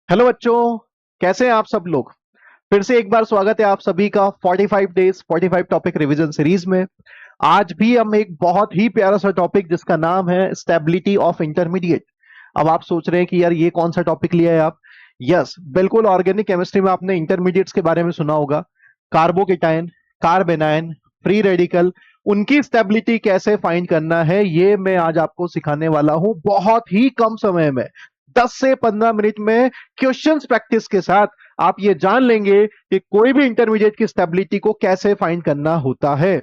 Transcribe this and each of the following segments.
Hello बच्चों, कैसे हैं आप सब लोग। फिर से एक बार स्वागत है आप सभी का 45 डेज 45 टॉपिक रिवीजन सीरीज में। आज भी हम एक बहुत ही प्यारा सा टॉपिक जिसका नाम है स्टेबिलिटी ऑफ इंटरमीडिएट। अब आप सोच रहे हैं कि यार ये कौन सा टॉपिक लिया है आप। यस, बिल्कुल, ऑर्गेनिक केमिस्ट्री में आपने इंटरमीडिएट्स के बारे में सुना होगा। कार्बोकेटाइन, कार्बेनाइन, फ्री रेडिकल, उनकी स्टेबिलिटी कैसे फाइंड करना है ये मैं आज आपको सिखाने वाला हूं बहुत ही कम समय में। 10 से 15 मिनट में क्वेश्चंस प्रैक्टिस के साथ आप ये जान लेंगे कि कोई भी इंटरमीडिएट की स्टेबिलिटी को कैसे फाइंड करना होता है।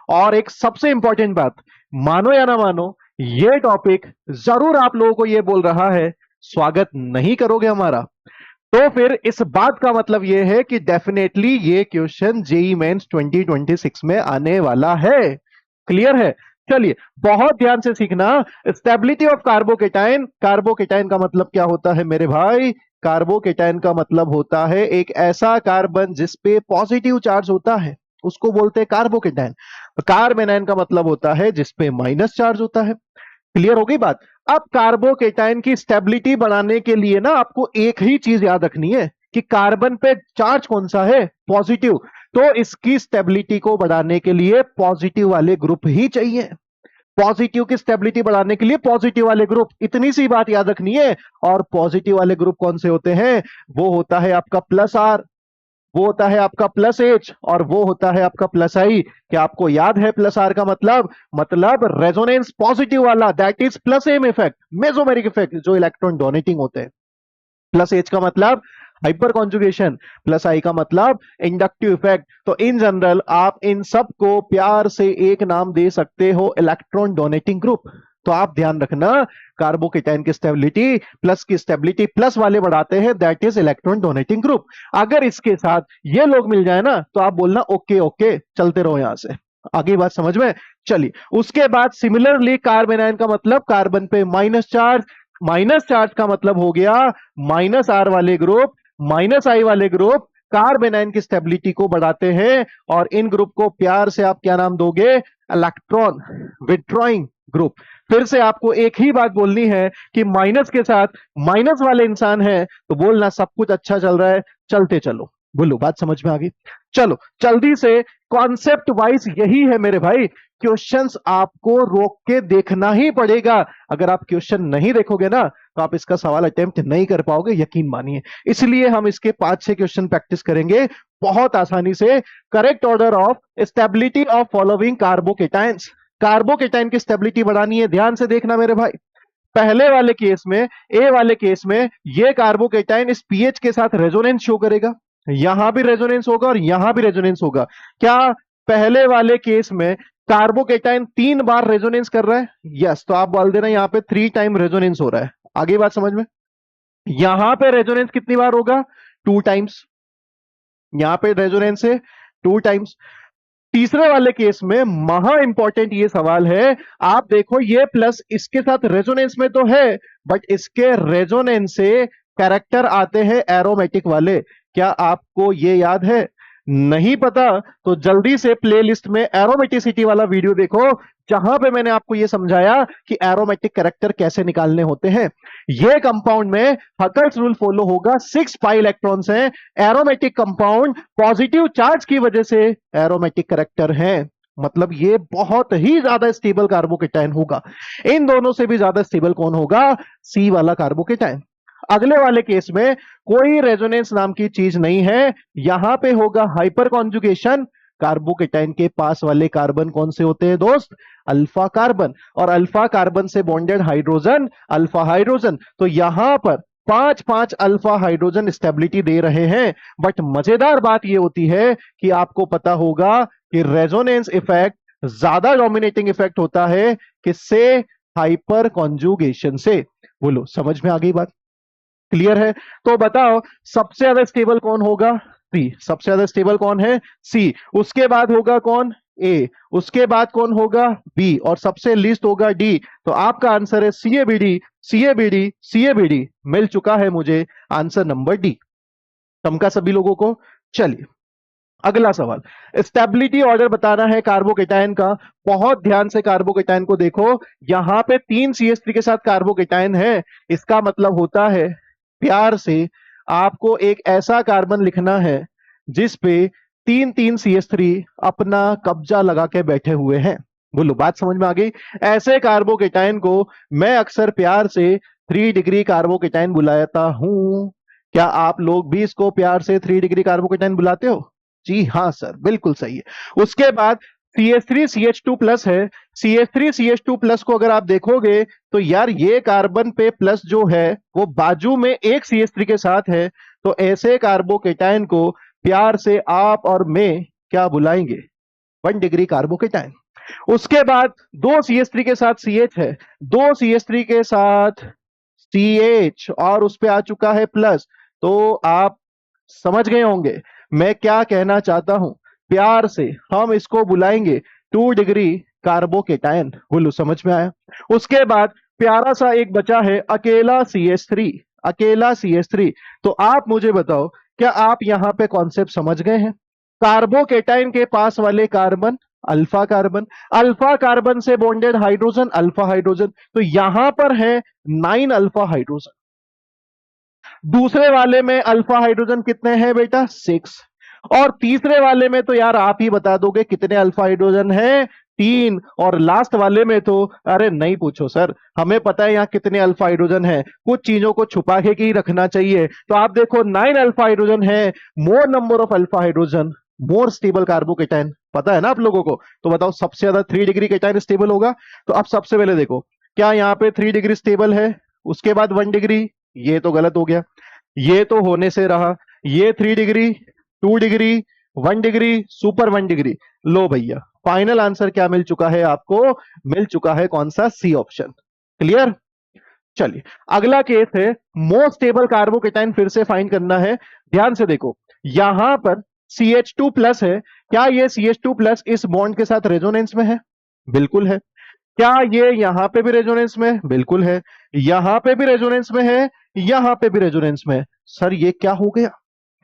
और एक सबसे इंपॉर्टेंट बात, मानो या ना मानो, ये टॉपिक जरूर आप लोगों को ये बोल रहा है स्वागत नहीं करोगे हमारा, तो फिर इस बात का मतलब यह है कि डेफिनेटली ये क्वेश्चन जेई मेंस 2026 में आने वाला है। क्लियर है। चलिए, बहुत ध्यान से सीखना। स्टेबिलिटी ऑफ कार्बोकेटाइन, कार्बोकेटाइन का मतलब क्या होता है मेरे भाई। कार्बोकेटाइन का मतलब होता है एक ऐसा कार्बन जिसपे पॉजिटिव चार्ज होता है, उसको बोलते हैं कार्बोकेटाइन। कार्बेनाइन का मतलब होता है जिसपे माइनस चार्ज होता है। क्लियर हो गई बात। अब कार्बोकेटाइन की स्टेबिलिटी बढ़ाने के लिए ना आपको एक ही चीज याद रखनी है कि कार्बन पे चार्ज कौन सा है, पॉजिटिव। तो इसकी स्टेबिलिटी को बढ़ाने के लिए पॉजिटिव वाले ग्रुप ही चाहिए। पॉजिटिव की स्टेबिलिटी बढ़ाने के लिए पॉजिटिव वाले ग्रुप, इतनी सी बात याद रखनी है। और पॉजिटिव वाले ग्रुप कौन से होते हैं, वो होता है आपका प्लस आर, वो होता है आपका प्लस एच, और वो होता है आपका प्लस आई। क्या आपको याद है प्लस आर का मतलब रेजोनेंस पॉजिटिव वाला, that is plus M effect, mesomeric effect, जो इलेक्ट्रॉन डोनेटिंग होते हैं। प्लस एच का मतलब हाइपर कॉन्जुगेशन, प्लस आई का मतलब इंडक्टिव इफेक्ट। तो इन जनरल आप इन सब को प्यार से एक नाम दे सकते हो, इलेक्ट्रॉन डोनेटिंग ग्रुप। तो आप ध्यान रखना, कार्बोकेटाइन की स्टेबिलिटी, प्लस की स्टेबिलिटी प्लस वाले बढ़ाते हैं, that is electron donating group. अगर इसके साथ ये लोग मिल जाए ना तो आप बोलना ओके ओके, चलते रहो यहां से। आगे बात समझ में। चलिए, उसके बाद सिमिलरली कार्बेनाइन का मतलब कार्बन पे माइनस चार्ज, माइनस चार्ज का मतलब हो गया माइनस आर वाले ग्रुप, माइनस आई वाले ग्रुप कार्बेनाइन की स्टेबिलिटी को बढ़ाते हैं। और इन ग्रुप को प्यार से आप क्या नाम दोगे, इलेक्ट्रॉन विड्रॉइंग ग्रुप। फिर से आपको एक ही बात बोलनी है कि माइनस के साथ माइनस वाले इंसान है तो बोलना सब कुछ अच्छा चल रहा है, चलते चलो। बोलो, बात समझ में आ गई। चलो जल्दी से, कॉन्सेप्ट वाइज यही है मेरे भाई। क्वेश्चंस आपको रोक के देखना ही पड़ेगा। अगर आप क्वेश्चन नहीं देखोगे ना तो आप इसका सवाल अटेम्प्ट नहीं कर पाओगे, यकीन मानिए। इसलिए हम इसके 5-6 क्वेश्चन प्रैक्टिस करेंगे बहुत आसानी से। Correct order of stability of following carbocations. Carbocation की स्टेबिलिटी बढ़ानी है, ध्यान से देखना मेरे भाई। पहले वाले केस में, ए वाले केस में, ये कार्बोकेटाइन इस पीएच के साथ रेजोनेंस शो करेगा। यहां भी रेजोनेंस होगा और यहां भी रेजोनेंस होगा। क्या पहले वाले केस में कार्बोकेटाइन 3 बार रेजोनेंस कर रहा है? यस, तो आप बोल देना यहां पे 3 टाइम रेजोनेंस हो रहा है। आगे बात समझ में। यहां पे रेजोनेंस कितनी बार होगा, 2 टाइम्स। यहां पे रेजोनेंस है 2 टाइम्स। तीसरे वाले केस में महा इंपॉर्टेंट ये सवाल है। आप देखो, ये प्लस इसके साथ रेजोनेंस में तो है, बट इसके रेजोनेंस से कैरेक्टर आते हैं एरोमेटिक वाले। क्या आपको ये याद है? नहीं पता तो जल्दी से प्लेलिस्ट में एरोमेटिसिटी वाला वीडियो देखो, जहां पे मैंने आपको यह समझाया कि एरोमेटिक कैरेक्टर कैसे निकालने होते हैं। ये कंपाउंड में हकल्स रूल फॉलो होगा, 6 पाई इलेक्ट्रॉन्स हैं। एरोमेटिक कंपाउंड पॉजिटिव चार्ज की वजह से एरोमेटिक कैरेक्टर है, मतलब ये बहुत ही ज्यादा स्टेबल कार्बोकेटाइन होगा। इन दोनों से भी ज्यादा स्टेबल कौन होगा, सी वाला कार्बोकेटाइन। अगले वाले केस में कोई रेजोनेंस नाम की चीज नहीं है, यहां पे होगा हाइपर कॉन्जुगेशन। कार्बोकेटाइन के पास वाले कार्बन कौन से होते हैं दोस्त, अल्फा कार्बन। और अल्फा कार्बन से बॉन्डेड हाइड्रोजन अल्फा हाइड्रोजन। तो यहां पर 5-5 अल्फा हाइड्रोजन स्टेबिलिटी दे रहे हैं। बट मजेदार बात यह होती है कि आपको पता होगा कि रेजोनेंस इफेक्ट ज्यादा डोमिनेटिंग इफेक्ट होता है किससे, हाइपर कॉन्जुगेशन से। बोलो, समझ में आ गई बात, क्लियर है। तो बताओ सबसे ज्यादा स्टेबल कौन होगा, सी। सबसे ज्यादा स्टेबल कौन है, सी। उसके बाद होगा कौन, ए। उसके बाद कौन होगा, बी। और सबसे लीस्ट होगा डी। तो आपका आंसर है C A B D, C A B D, C A B D. मिल चुका है मुझे आंसर नंबर डी। समका सभी लोगों को। चलिए, अगला सवाल, स्टेबिलिटी ऑर्डर बताना है कार्बोकेटाइन का। बहुत ध्यान से कार्बोकेटाइन को देखो। यहां पे 3 CH3 के साथ कार्बोकेटाइन है, इसका मतलब होता है, प्यार से आपको एक ऐसा कार्बन लिखना है जिस पे 3 CH3 अपना कब्जा लगा के बैठे हुए हैं। बोलो बात समझ में आ गई। ऐसे कार्बोकेटाइन को मैं अक्सर प्यार से 3 डिग्री कार्बोकेटाइन बुलाता हूं। क्या आप लोग भी इसको प्यार से 3 डिग्री कार्बोकेटाइन बुलाते हो? जी हाँ सर, बिल्कुल सही है। उसके बाद CH3CH2 प्लस है। CH3CH2 प्लस को अगर आप देखोगे तो यार ये कार्बन पे प्लस जो है वो बाजू में एक CH3 के साथ है। तो ऐसे कार्बोकेटाइन को प्यार से आप और मैं क्या बुलाएंगे? 1 डिग्री कार्बोकेटाइन। उसके बाद 2 CH3 के साथ CH है, 2 CH3 के साथ CH और उस पे आ चुका है प्लस। तो आप समझ गए होंगे मैं क्या कहना चाहता हूं। प्यार से हम इसको बुलाएंगे 2 डिग्री कार्बोकेटाइन। बोलो समझ में आया। उसके बाद प्यारा सा एक बचा है अकेला CH3, अकेला CH3। तो आप मुझे बताओ, क्या आप यहां पे कॉन्सेप्ट समझ गए हैं? कार्बोकेटाइन के पास वाले carbon alpha carbon, alpha carbon से बॉन्डेड हाइड्रोजन अल्फा हाइड्रोजन। तो यहां पर है 9 अल्फा हाइड्रोजन। दूसरे वाले में अल्फा हाइड्रोजन कितने हैं बेटा? 6। और तीसरे वाले में तो यार आप ही बता दोगे कितने अल्फा हाइड्रोजन हैं? 3। और लास्ट वाले में तो अरे नहीं पूछो सर, हमें पता है यहाँ कितने अल्फा हाइड्रोजन हैं। कुछ चीजों को छुपा के ही रखना चाहिए। तो आप देखो 9 अल्फा हाइड्रोजन है। मोर number of alpha hydrogen more stable carbocation. पता है ना आप लोगों को? तो बताओ सबसे ज्यादा 3 डिग्री केटाइन स्टेबल होगा। तो आप सबसे पहले देखो, क्या यहाँ पे 3 डिग्री स्टेबल है? उसके बाद 1 डिग्री, ये तो गलत हो गया। ये तो होने से रहा। ये 3 degree, 2 degree, 1 degree, super 1 degree. लो भैया, फाइनल आंसर क्या मिल चुका है आपको? मिल चुका है कौन सा? C option. क्लियर? चलिए अगला केस है मोस्ट स्टेबल कार्बोकेटाइन फिर से फाइंड करना है। ध्यान से देखो, यहां पर CH2 प्लस है। क्या ये CH2 प्लस इस बॉन्ड के साथ रेजोनेंस में है? बिल्कुल है। क्या ये यहां पे भी रेजोनेंस में है? बिल्कुल है। यहां पे भी रेजोनेंस में है, यहां पे भी रेजोनेंस में है। सर ये क्या हो गया?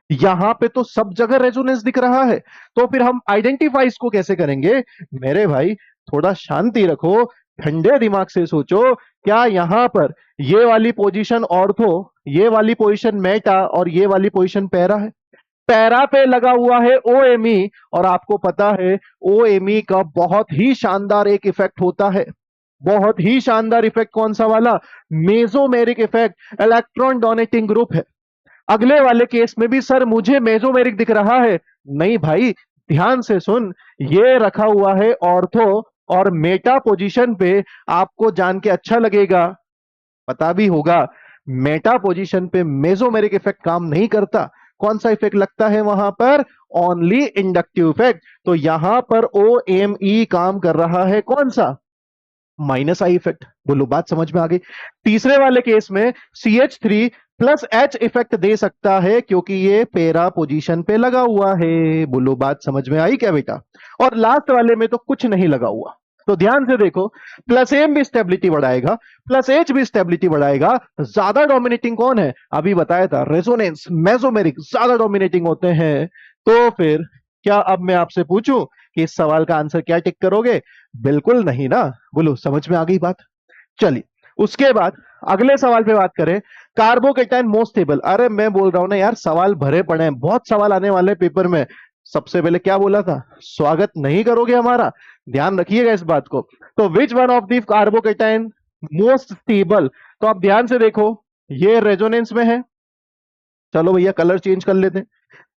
यहां पे तो सब जगह रेजोनेंस दिख रहा है। तो फिर हम आइडेंटिफाई इसको कैसे करेंगे? मेरे भाई थोड़ा शांति रखो, ठंडे दिमाग से सोचो। क्या यहां पर ये वाली पोजीशन ऑर्थो, ये वाली पोजीशन मेटा और ये वाली पोजीशन पैरा है? पैरा पे लगा हुआ है OMe। और आपको पता है OMe का बहुत ही शानदार एक इफेक्ट होता है। बहुत ही शानदार इफेक्ट कौन सा वाला? Mesomeric effect, electron donating group है। अगले वाले केस में भी सर मुझे मेसोमेरिक दिख रहा है। नहीं भाई, ध्यान से सुन, ये रखा हुआ है ऑर्थो और मेटा पोजीशन पे। आपको जान के अच्छा लगेगा, पता भी होगा, मेटा पोजीशन पे मेसोमेरिक इफेक्ट काम नहीं करता। कौन सा इफेक्ट लगता है वहां पर? Only inductive effect. तो यहां पर OMe काम कर रहा है कौन सा? Minus I effect. बोलो बात समझ में आ गई। तीसरे वाले केस में CH3 प्लस H इफेक्ट दे सकता है क्योंकि ये पैरा पोजीशन पे लगा हुआ है। बोलो बात समझ में आई क्या बेटा? और लास्ट वाले में तो कुछ नहीं लगा हुआ। तो ध्यान से देखो, प्लस एम भी स्टेबिलिटी बढ़ाएगा, प्लस एच भी स्टेबिलिटी बढ़ाएगा। ज्यादा डोमिनेटिंग कौन है? अभी बताया था, रेजोनेंस, मेसोमेरिक ज्यादा डोमिनेटिंग होते हैं। तो फिर क्या अब मैं आपसे पूछूं कि इस सवाल का आंसर क्या टिक करोगे? बिल्कुल नहीं ना। बोलो समझ में आ गई बात? चलिए उसके बाद अगले सवाल पे बात करें। Carbocation most stable. अरे मैं बोल रहा हूं ना यार, सवाल भरे पड़े हैं, बहुत सवाल आने वाले हैं पेपर में। सबसे पहले क्या बोला था? स्वागत नहीं करोगे हमारा? ध्यान रखिएगा इस बात को। तो which one of the carbocation most stable? तो आप ध्यान से देखो, ये रेजोनेंस में है। चलो भैया कलर चेंज कर लेते हैं।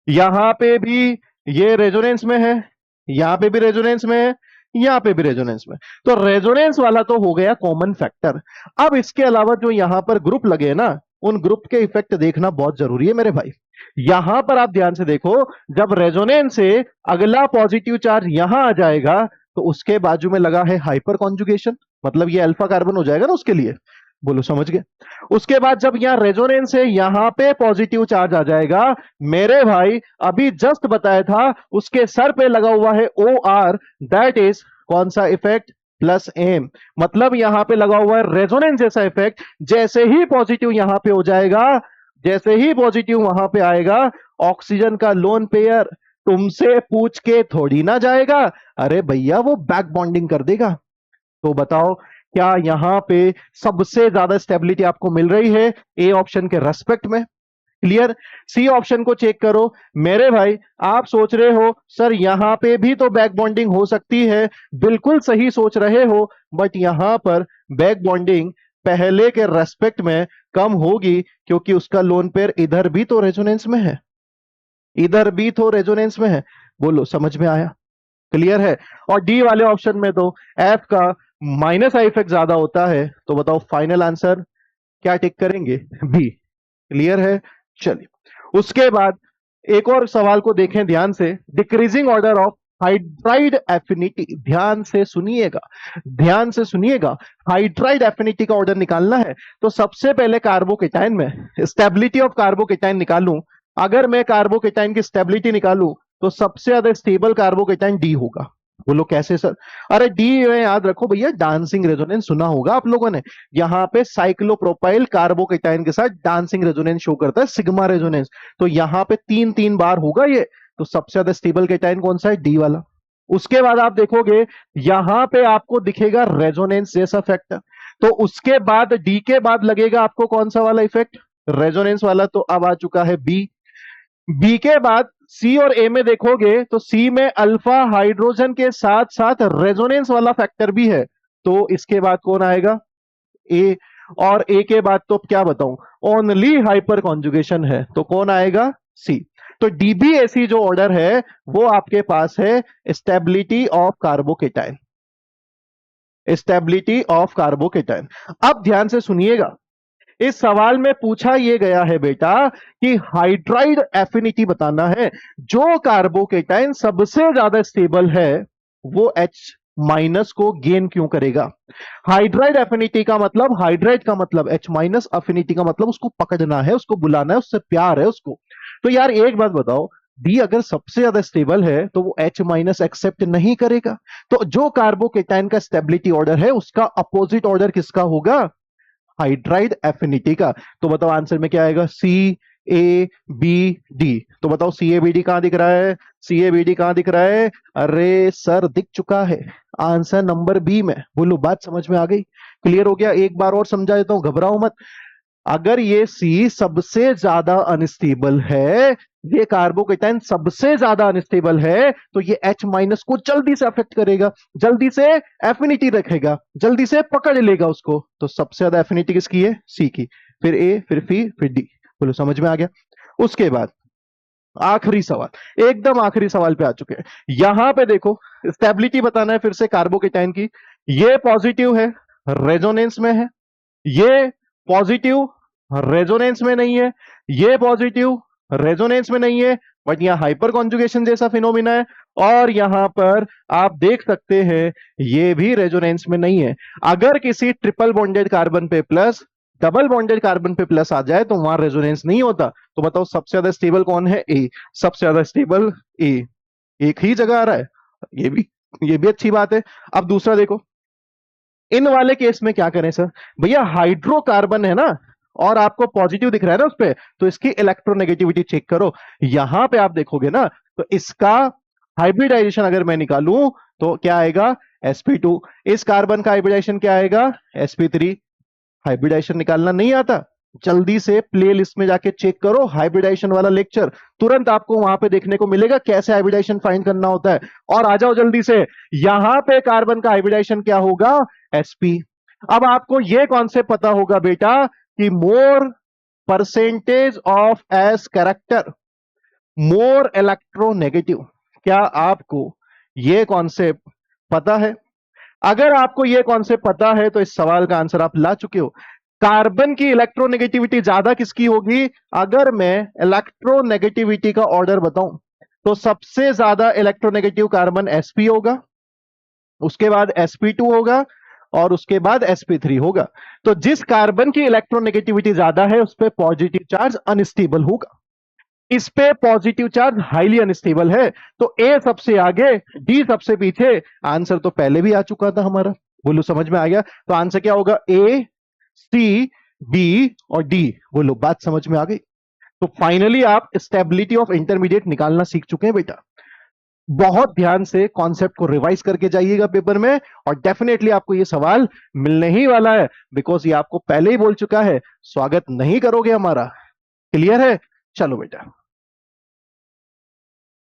यहां पे भी ये रेजोनेंस में है, यहां पे भी रेजोनेंस में है, यहां पे भी रेजोनेंस में। तो रेजोनेंस वाला तो हो गया कॉमन फैक्टर। अब इसके अलावा जो यहां पर ग्रुप लगे हैं ना, उन ग्रुप के इफेक्ट देखना बहुत जरूरी है मेरे भाई। यहां पर आप ध्यान से देखो, जब रेजोनेंस से अगला पॉजिटिव चार्ज यहां आ जाएगा तो उसके बाजू में लगा है हाइपर कॉन्जुगेशन, मतलब ये अल्फा कार्बन हो जाएगा ना उसके लिए। बोलो समझ गए? उसके बाद जब यहां रेजोनेंस है, यहां पे पॉजिटिव चार्ज आ जाएगा। मेरे भाई अभी जस्ट बताया था, उसके सर पे लगा हुआ है OR, दैट इज कौन सा इफेक्ट? Plus M. मतलब यहां पे लगा हुआ है रेजोनेंस जैसा इफेक्ट। जैसे ही पॉजिटिव यहां पे हो जाएगा, जैसे ही पॉजिटिव वहां पे आएगा, ऑक्सीजन का लोन पेयर तुमसे पूछ के थोड़ी ना जाएगा, अरे भैया वो बैक बॉन्डिंग कर देगा। तो बताओ, क्या यहां पे सबसे ज्यादा स्टेबिलिटी आपको मिल रही है ए ऑप्शन के रेस्पेक्ट में? क्लियर? सी ऑप्शन को चेक करो। मेरे भाई आप सोच रहे हो सर यहां पे भी तो बैक बॉन्डिंग हो सकती है, बिल्कुल सही सोच रहे हो, बट यहां पर बैक बॉन्डिंग पहले के रेस्पेक्ट में कम होगी, क्योंकि उसका लोन पेयर इधर भी तो रेजोनेंस में है, इधर भी तो रेजोनेंस में है। बोलो समझ में आया? क्लियर है? और डी वाले ऑप्शन में तो एफ का माइनस आई इफेक्ट ज्यादा होता है, तो बताओ फाइनल आंसर क्या टिक करेंगे? बी। क्लियर है? चलिए उसके बाद एक और सवाल को देखें ध्यान से। Decreasing order of hydride affinity, ध्यान से सुनिएगा, ध्यान से सुनिएगा। हाइड्राइड एफिनिटी का ऑर्डर निकालना है तो सबसे पहले कार्बोकेटाइन में स्टेबिलिटी ऑफ कार्बोकेटाइन निकालूं। अगर मैं कार्बोकेटाइन की स्टेबिलिटी निकालूं तो सबसे ज्यादा स्टेबल कार्बोकेटाइन डी होगा। बोलो कैसे सर? अरे डी में याद रखो भैया, डांसिंग रेजोनेंस सुना होगा आप लोगों ने, यहां पे साइक्लोप्रोपाइल कार्बोकेटाइन के साथ डांसिंग रेजोनेंस शो करता है, सिग्मा रेजोनेंस। तो यहां पे तीन तीन बार होगा ये, तो सबसे ज्यादा स्टेबल केटाइन कौन सा है? डी वाला। उसके बाद आप देखोगे यहां पे आपको दिखेगा रेजोनेंस जैसा फैक्टर, तो उसके बाद डी के बाद लगेगा आपको कौन सा वाला इफेक्ट? रेजोनेंस वाला। तो अब आ चुका है बी। बी के बाद सी और ए में देखोगे तो सी में अल्फा हाइड्रोजन के साथ साथ रेजोनेंस वाला फैक्टर भी है, तो इसके बाद कौन आएगा? ए। और ए के बाद तो क्या बताऊं, ओनली हाइपर कॉन्जुगेशन है, तो कौन आएगा? सी। तो डीबीएसी जो ऑर्डर है वो आपके पास है stability of carbocation, stability of carbocation. अब ध्यान से सुनिएगा, इस सवाल में पूछा यह गया है बेटा कि हाइड्राइड एफिनिटी बताना है, जो कार्बोकेटाइन सबसे ज्यादा स्टेबल है वो H माइनस को गेन क्यों करेगा? हाइड्राइड एफिनिटी का मतलब, हाइड्राइड का मतलब H माइनस, अफिनिटी का मतलब उसको पकड़ना है, उसको बुलाना है, उससे प्यार है उसको। तो यार एक बात बताओ, डी अगर सबसे ज्यादा स्टेबल है तो वो H माइनस एक्सेप्ट नहीं करेगा, तो जो कार्बोकेटाइन का स्टेबिलिटी ऑर्डर है उसका अपोजिट ऑर्डर किसका होगा? हाइड्राइड एफिनिटी का। तो बताओ आंसर में क्या आएगा? सी ए बी डी। तो बताओ सी ए बी डी कहां दिख रहा है? सी ए बी डी कहां दिख रहा है? अरे सर दिख चुका है, आंसर नंबर बी में। बोलो बात समझ में आ गई? क्लियर हो गया? एक बार और समझा देता हूं, घबराओ मत। अगर ये सी सबसे ज्यादा अनस्टेबल है, ये कार्बोकेटाइन सबसे ज्यादा अनस्टेबल है, तो ये H माइनस को जल्दी से अफेक्ट करेगा, जल्दी से एफिनिटी रखेगा, जल्दी से पकड़ लेगा उसको। तो सबसे ज्यादा एफिनिटी किसकी है? सी की। फिर ए, फिर फी, फिर डी। बोलो समझ में आ गया? उसके बाद आखिरी सवाल, एकदम आखिरी सवाल पे आ चुके हैं। यहां पे देखो स्टेबिलिटी बताना है फिर से कार्बोकेटाइन की। ये पॉजिटिव है, रेजोनेंस में है, ये पॉजिटिव रेजोनेंस में नहीं है, ये पॉजिटिव रेजोनेंस में नहीं है, बट यहां हाइपर कॉन्जुगेशन जैसा फिनोमिना है, और यहां पर आप देख सकते हैं ये भी रेजोनेंस में नहीं है। अगर किसी ट्रिपल बॉन्डेड कार्बन पे प्लस, डबल बॉन्डेड कार्बन पे प्लस आ जाए तो वहां रेजोनेंस नहीं होता। तो बताओ सबसे ज्यादा स्टेबल कौन है? ए। सबसे ज्यादा स्टेबल ए, एक ही जगह आ रहा है, ये भी अच्छी बात है। अब दूसरा देखो, इन वाले केस में क्या करें सर? भैया हाइड्रोकार्बन है ना, और आपको पॉजिटिव दिख रहा है ना उस पे, तो इसकी इलेक्ट्रोनेगेटिविटी चेक करो। यहां पे आप देखोगे ना तो इसका हाइब्रिडाइजेशन अगर मैं निकालूं तो क्या आएगा? sp2। इस कार्बन का हाइब्रिडाइजेशन क्या आएगा? sp3। हाइब्रिडाइजेशन निकालना नहीं आता? जल्दी से प्ले लिस्ट में जाके चेक करो हाइब्रिडाइजेशन वाला लेक्चर, तुरंत आपको वहां पे देखने को मिलेगा कैसे हाइब्रिडाइजेशन फाइंड करना होता है। और आ जाओ जल्दी से, यहां पे कार्बन का हाइब्रिडाइजेशन क्या होगा? sp। अब आपको यह कॉन्सेप्ट पता होगा बेटा कि more percentage of S character, more electronegative. क्या आपको यह कॉन्सेप्ट पता है? अगर आपको यह कॉन्सेप्ट पता है तो इस सवाल का आंसर आप ला चुके हो। कार्बन की इलेक्ट्रोनेगेटिविटी ज्यादा किसकी होगी? अगर मैं इलेक्ट्रोनेगेटिविटी का ऑर्डर बताऊं तो सबसे ज्यादा इलेक्ट्रोनेगेटिव कार्बन sp होगा, उसके बाद sp2 होगा, और उसके बाद sp3 होगा। तो जिस कार्बन की इलेक्ट्रोनेगेटिविटी ज्यादा है उस पर पॉजिटिव चार्ज अनस्टेबल होगा, इस पे पॉजिटिव चार्ज हाईली अनस्टेबल है। तो ए सबसे आगे, डी सबसे पीछे। आंसर तो पहले भी आ चुका था हमारा। बोलो समझ में आ गया? तो आंसर क्या होगा? ए, सी, बी और डी। बोलो बात समझ में आ गई? तो फाइनली आप स्टेबिलिटी ऑफ इंटरमीडिएट निकालना सीख चुके हैं बेटा। बहुत ध्यान से कॉन्सेप्ट को रिवाइज करके जाइएगा पेपर में, और डेफिनेटली आपको ये सवाल मिलने ही वाला है, बिकॉज ये आपको पहले ही बोल चुका है, स्वागत नहीं करोगे हमारा। क्लियर है? चलो बेटा।